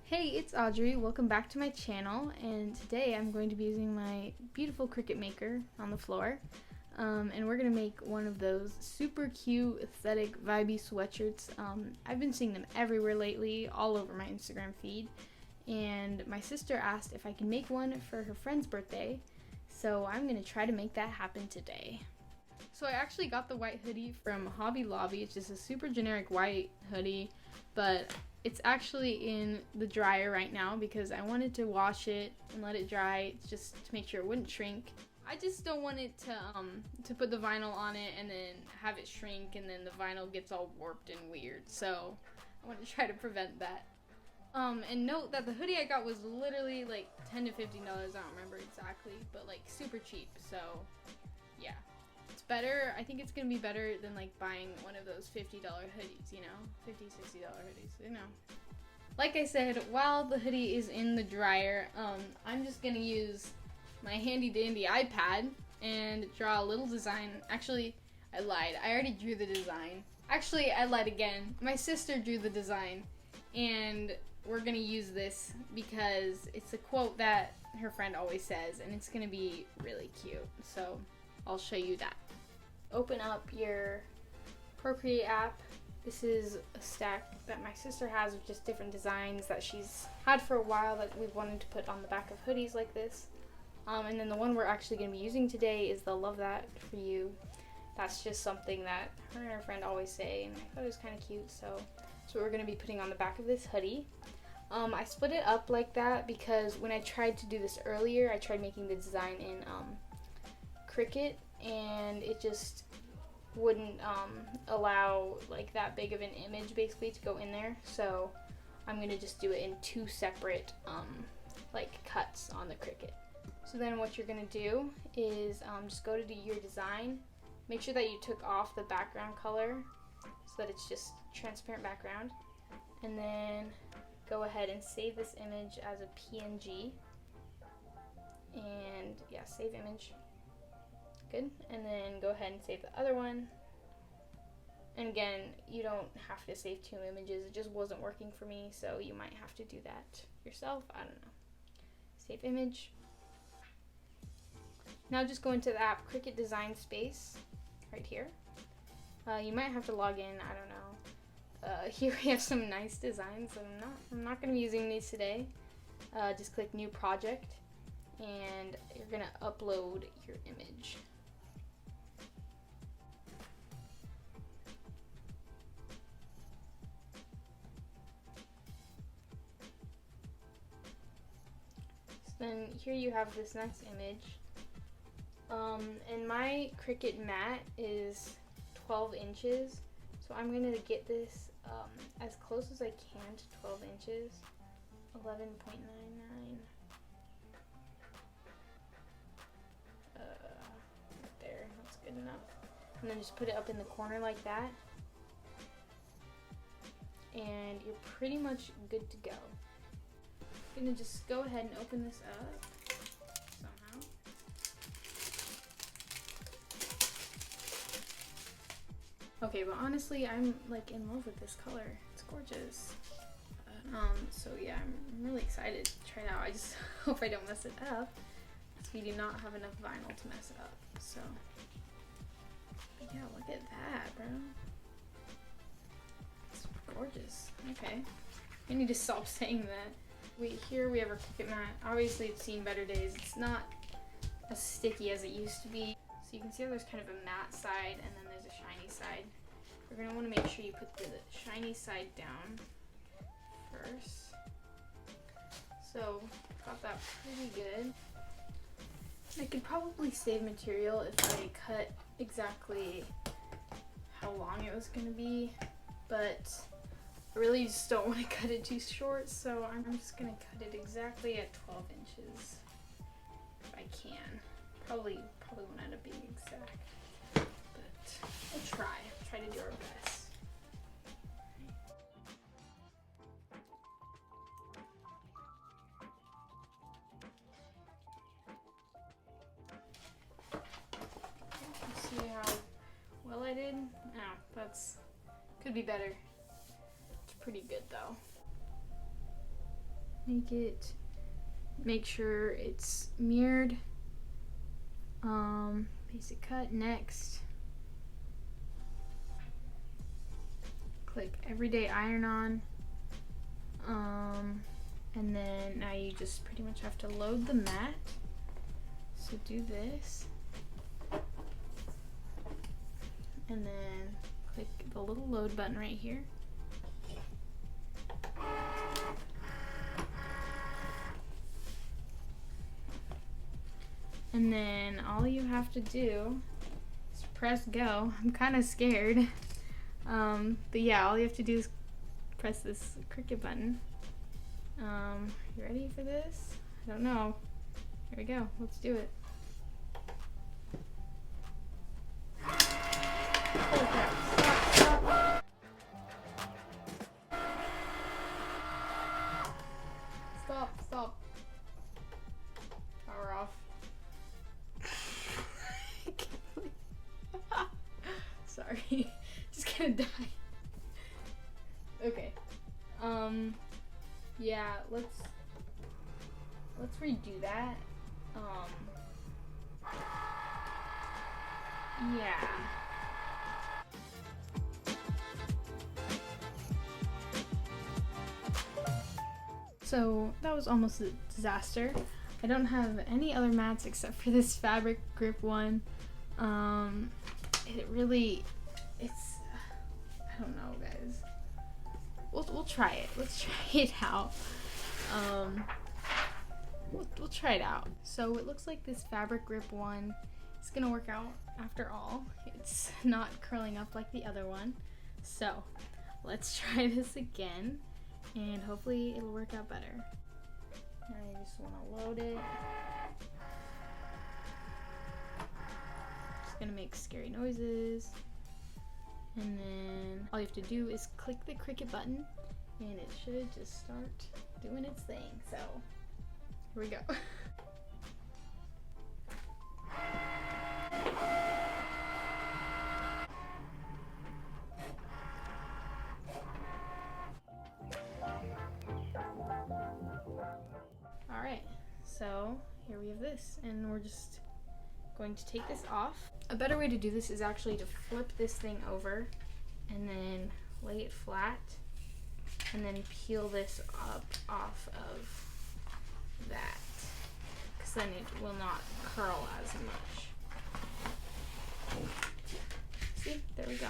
Hey, it's Audrey. Welcome back to my channel, and today I'm going to be using my beautiful Cricut maker on the floor, and we're going to make one of those super cute, aesthetic, vibey sweatshirts. I've been seeing them everywhere lately, all over my Instagram feed, and my sister asked if I can make one for her friend's birthday, so I'm going to try to make that happen today. So I actually got the white hoodie from Hobby Lobby. It's just a super generic white hoodie, but it's actually in the dryer right now because I wanted to wash it and let it dry just to make sure it wouldn't shrink. I just don't want it to put the vinyl on it and then have it shrink and then the vinyl gets all warped and weird. So I want to try to prevent that. And note that the hoodie I got was literally like $10 to $15. I don't remember exactly, but like super cheap. So yeah. It's better. I think it's gonna be better than like buying one of those $50 hoodies, you know, $50, $60 hoodies, you know. Like I said, while the hoodie is in the dryer, I'm just gonna use my handy dandy iPad and draw a little design. Actually, I lied. I already drew the design. Actually, I lied again. My sister drew the design, and we're gonna use this because it's a quote that her friend always says, and it's gonna be really cute. So I'll show you that. Open up your Procreate app. This is a stack that my sister has of just different designs that she's had for a while that we've wanted to put on the back of hoodies like this. And then the one we're actually going to be using today is the Love That For You. That's just something that her and her friend always say, and I thought it was kind of cute, so that's what we're going to be putting on the back of this hoodie. I split it up like that because when I tried to do this earlier, I tried making the design in Cricut, and it just wouldn't allow like that big of an image basically to go in there. So I'm gonna just do it in two separate like cuts on the Cricut. So then what you're gonna do is just go to your design, make sure that you took off the background color so that it's just transparent background, and then go ahead and save this image as a PNG, and yeah, save image. Good. And then go ahead and save the other one. And again, you don't have to save two images. It just wasn't working for me, so you might have to do that yourself. I don't know. Save image. Now just go into the app Cricut Design Space right here. You might have to log in. I don't know. Here we have some nice designs. I'm not going to be using these today. Just click New Project, and you're going to upload your image. Then here you have this nice image. And my Cricut mat is 12 inches. So I'm going to get this as close as I can to 12 inches. 11.99. Right there, that's good enough. And then just put it up in the corner like that. And you're pretty much good to go. I'm gonna just go ahead and open this up somehow. Okay, but honestly, I'm like in love with this color. It's gorgeous. So yeah, I'm really excited to try it out. I just hope I don't mess it up, because we do not have enough vinyl to mess it up. So but yeah, look at that, bro. It's gorgeous. Okay, I need to stop saying that. Here we have our Cricut mat. Obviously it's seen better days. It's not as sticky as it used to be. So you can see how there's kind of a matte side and then there's a shiny side. You're going to want to make sure you put the shiny side down first. So got that pretty good. I could probably save material if I cut exactly how long it was going to be, but I really just don't want to cut it too short, so I'm just going to cut it exactly at 12 inches if I can. Probably won't end up being exact, but we'll try to do our best. See how well I did? Oh, could be better. Pretty good though. make sure it's mirrored. Basic cut. Next, click everyday iron on. And then now you just pretty much have to load the mat. So do this. And then click the little load button right here. And then all you have to do is press go. I'm kind of scared. But yeah, all you have to do is press this Cricut button. You ready for this? I don't know. Here we go. Let's do it. Holy crap. Stop. Stop. Power off. I can't believe. Sorry. Just gonna die. Okay. Yeah, let's redo that. Yeah. So that was almost a disaster. I don't have any other mats except for this fabric grip one. It's I don't know, guys. We'll try it. Let's try it out. We'll try it out. So it looks like this fabric grip one is gonna work out after all. It's not curling up like the other one. So let's try this again and hopefully it'll work out better. Now you just wanna load it. Just gonna make scary noises. And then all you have to do is click the Cricut button and it should just start doing its thing. So here we go. Alright, so here we have this, and we're just going to take this off. A better way to do this is actually to flip this thing over and then lay it flat and then peel this up off of that, because then it will not curl as much. See, there we go.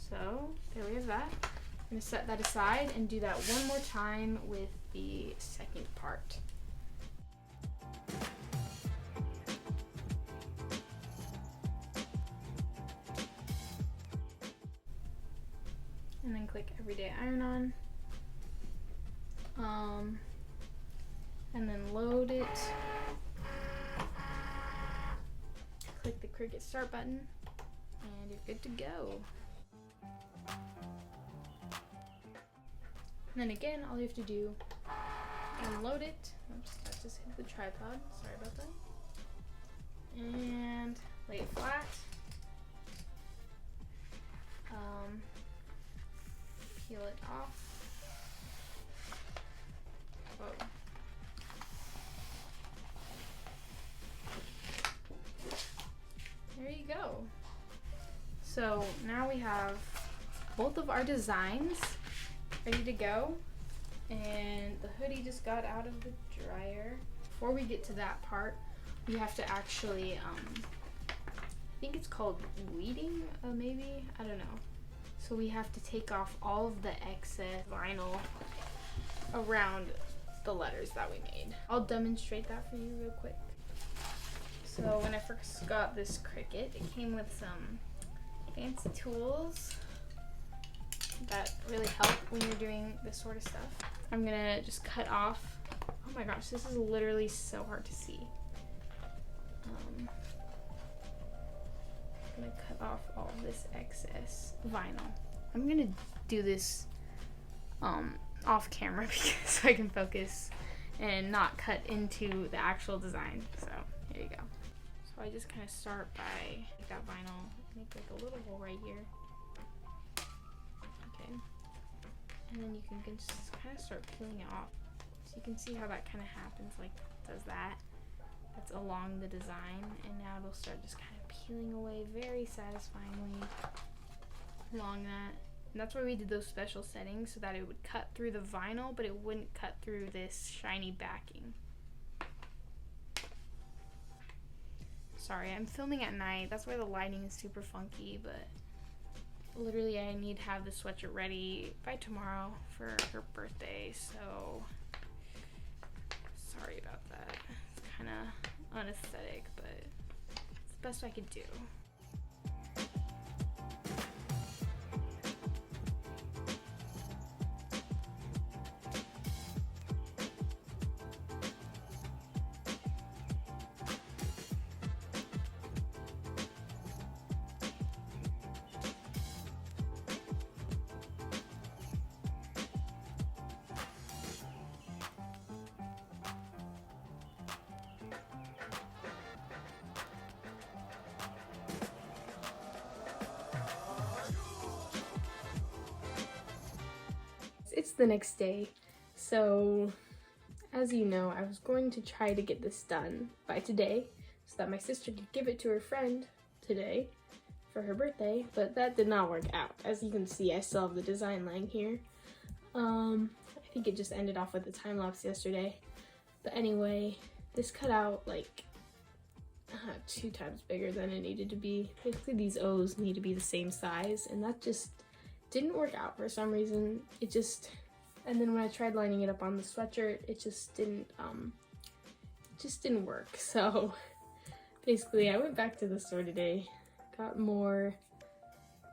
So there we have that. I'm going to set that aside and do that one more time with the second part. And then click everyday iron on. And then load it. Click the Cricut start button and you're good to go. And then again, all you have to do is unload it. Oops, that just hit the tripod. Sorry about that. And lay it flat. Peel it off. Whoa. There you go. So now we have both of our designs ready to go, and the hoodie just got out of the dryer. Before we get to that part, we have to actually I think it's called weeding, maybe, I don't know. So we have to take off all of the excess vinyl around the letters that we made. I'll demonstrate that for you real quick. So when I first got this Cricut, it came with some fancy tools that really help when you're doing this sort of stuff. I'm gonna just cut off. Oh my gosh, this is literally so hard to see. I'm gonna cut off all of this excess vinyl. I'm gonna do this off camera so I can focus and not cut into the actual design. So here you go. So I just kind of start by take that vinyl, make like a little hole right here. Okay. and then you can just kind of start peeling it off. So you can see how that kind of happens, like does that. That's along the design, and now it'll start just kind of peeling away very satisfyingly along that. And that's why we did those special settings, so that it would cut through the vinyl, but it wouldn't cut through this shiny backing. Sorry, I'm filming at night. That's why the lighting is super funky, but literally I need to have the sweatshirt ready by tomorrow for her birthday, so sorry about that. It's kind of unaesthetic, but it's the best I could do. It's the next day, so as you know, I was going to try to get this done by today so that my sister could give it to her friend today for her birthday, but that did not work out. As you can see, I still have the design lying here. I think it just ended off with a time lapse yesterday, but anyway, this cut out like 2 times bigger than it needed to be. Basically, these O's need to be the same size, and that just didn't work out for some reason. And then when I tried lining it up on the sweatshirt, it just didn't work. So basically I went back to the store today, got more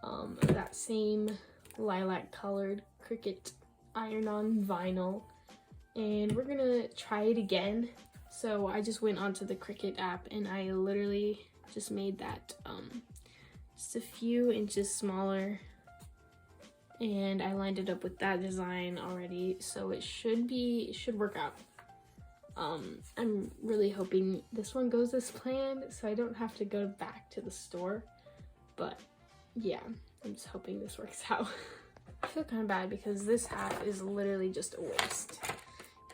of that same lilac colored Cricut iron-on vinyl, and we're gonna try it again. So I just went onto the Cricut app and I literally just made that just a few inches smaller, and I lined it up with that design already, so it should work out. I'm really hoping this one goes as planned, so I don't have to go back to the store, but yeah, I'm just hoping this works out. I feel kind of bad because this half is literally just a waste.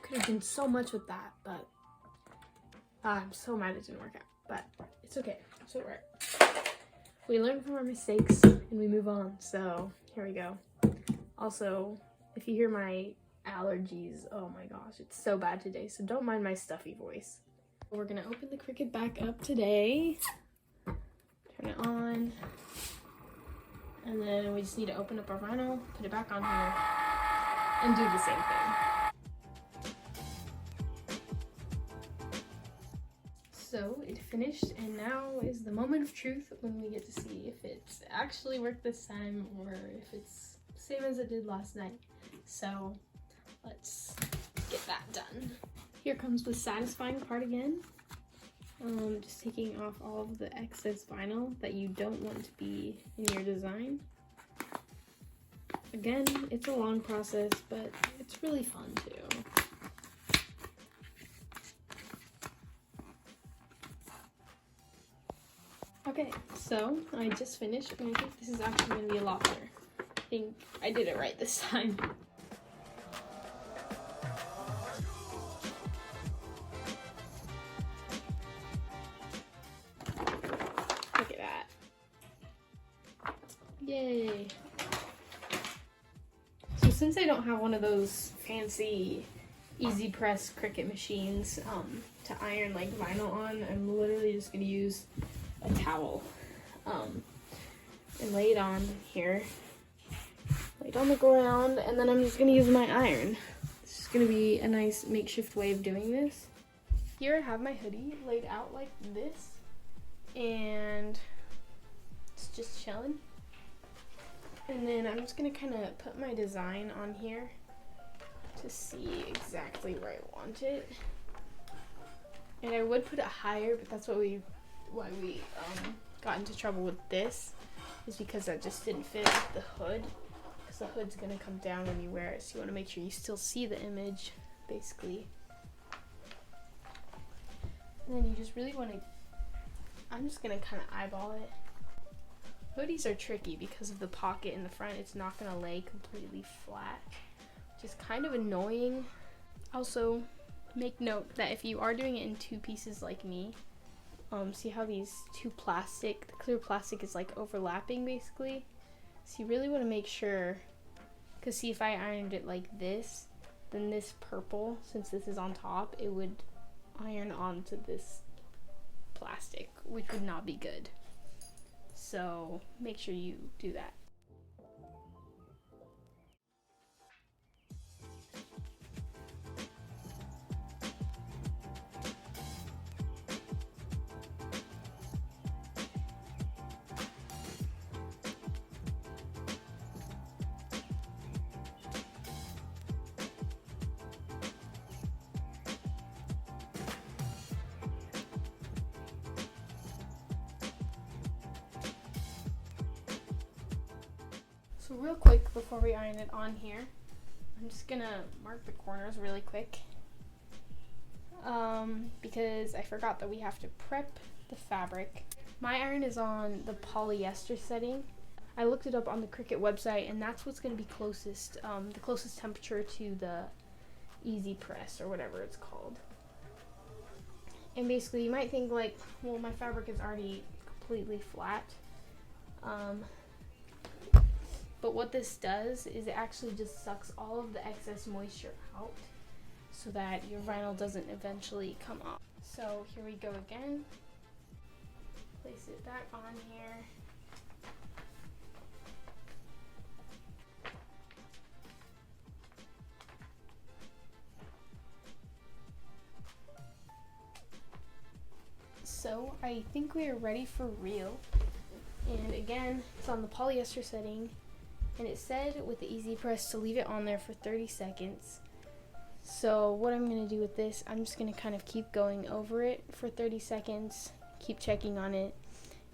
Could have done so much with that, but I'm so mad it didn't work out, but it's okay, it's alright. We learn from our mistakes and we move on, so here we go. Also, if you hear my allergies, oh my gosh, it's so bad today, so don't mind my stuffy voice. We're gonna open the Cricut back up today, turn it on, and then we just need to open up our vinyl, put it back on here, and do the same thing. So it finished, and now is the moment of truth when we get to see if it's actually worked this time or if it's same as it did last night. So let's get that done. Here comes the satisfying part again. Just taking off all of the excess vinyl that you don't want to be in your design. Again, it's a long process, but it's really fun too. Okay, so I just finished, and I think this is actually going to be a lot better. I think I did it right this time. Look at that. Yay. So since I don't have one of those fancy easy press Cricut machines to iron like vinyl on, I'm literally just going to use a towel and lay it on here. Lay it on the ground, and then I'm just gonna use my iron. This is gonna be a nice makeshift way of doing this. Here I have my hoodie laid out like this, and it's just chilling. And then I'm just gonna kind of put my design on here to see exactly where I want it. And I would put it higher, but that's why we got into trouble with this, is because that just didn't fit with the hood. The hood's gonna come down when you wear it, so you want to make sure you still see the image, basically. And then you just really want to, I'm just gonna kind of eyeball it. Hoodies are tricky because of the pocket in the front. It's not gonna lay completely flat. just kind of annoying. Also, make note that if you are doing it in 2 pieces like me, see how these the clear plastic is like overlapping basically? So you really want to make sure, because see, if I ironed it like this, then this purple, since this is on top, it would iron onto this plastic, which would not be good. So make sure you do that. So real quick, before we iron it on here, I'm just gonna mark the corners really quick, because I forgot that we have to prep the fabric. My iron is on the polyester setting. I looked it up on the Cricut website, and that's what's gonna be closest, the closest temperature to the easy press, or whatever it's called. And basically, you might think like, well, my fabric is already completely flat. But what this does is it actually just sucks all of the excess moisture out so that your vinyl doesn't eventually come off. So here we go again. Place it back on here. So I think we are ready for real. And again, it's on the polyester setting. And it said with the easy press to leave it on there for 30 seconds. So what I'm going to do with this, I'm just going to kind of keep going over it for 30 seconds, keep checking on it,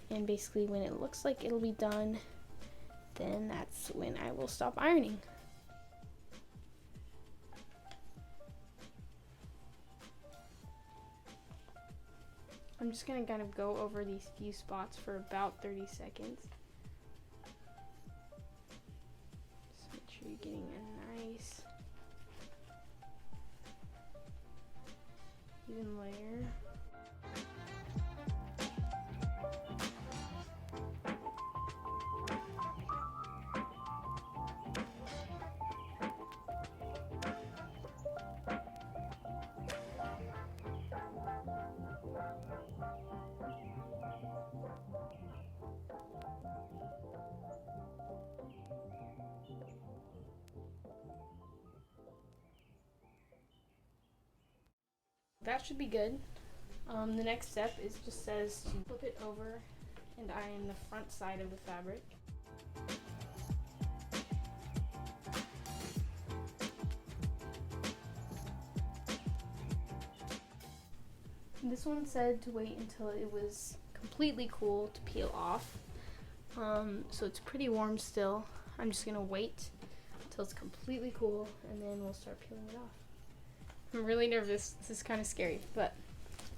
and basically when it looks like it'll be done, then that's when I will stop ironing. I'm just going to kind of go over these few spots for about 30 seconds. You're getting a nice even layer. That should be good. The next step just says to flip it over and iron the front side of the fabric. This one said to wait until it was completely cool to peel off. So it's pretty warm still. I'm just gonna wait until it's completely cool and then we'll start peeling it off. I'm really nervous. This is kind of scary, but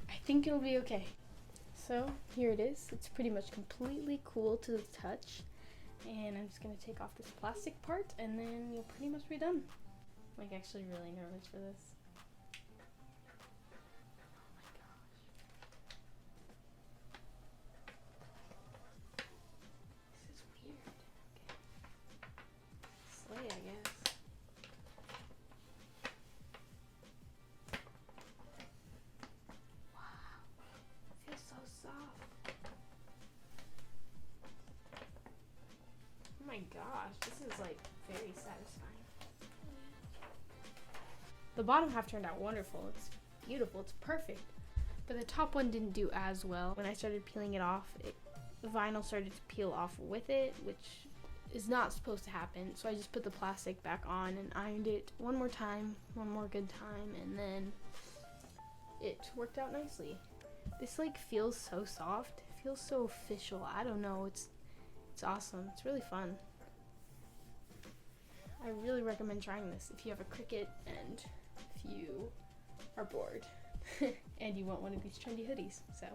I think it'll be okay. So here it is. It's pretty much completely cool to the touch. And I'm just going to take off this plastic part and then you'll pretty much be done. I'm like actually really nervous for this. Oh my gosh. This is weird. Okay. Slay, I guess. Oh my gosh, this is like very satisfying. The bottom half turned out wonderful. It's beautiful, it's perfect. But the top one didn't do as well. When I started peeling it off, the vinyl started to peel off with it, which is not supposed to happen. So I just put the plastic back on and ironed it one more good time, and then it worked out nicely. This like feels so soft. It feels so official. I don't know. It's awesome. It's really fun. I really recommend trying this if you have a Cricut and if you are bored and you want one of these trendy hoodies. So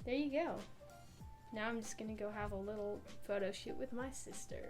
there you go. Now I'm just gonna go have a little photo shoot with my sister.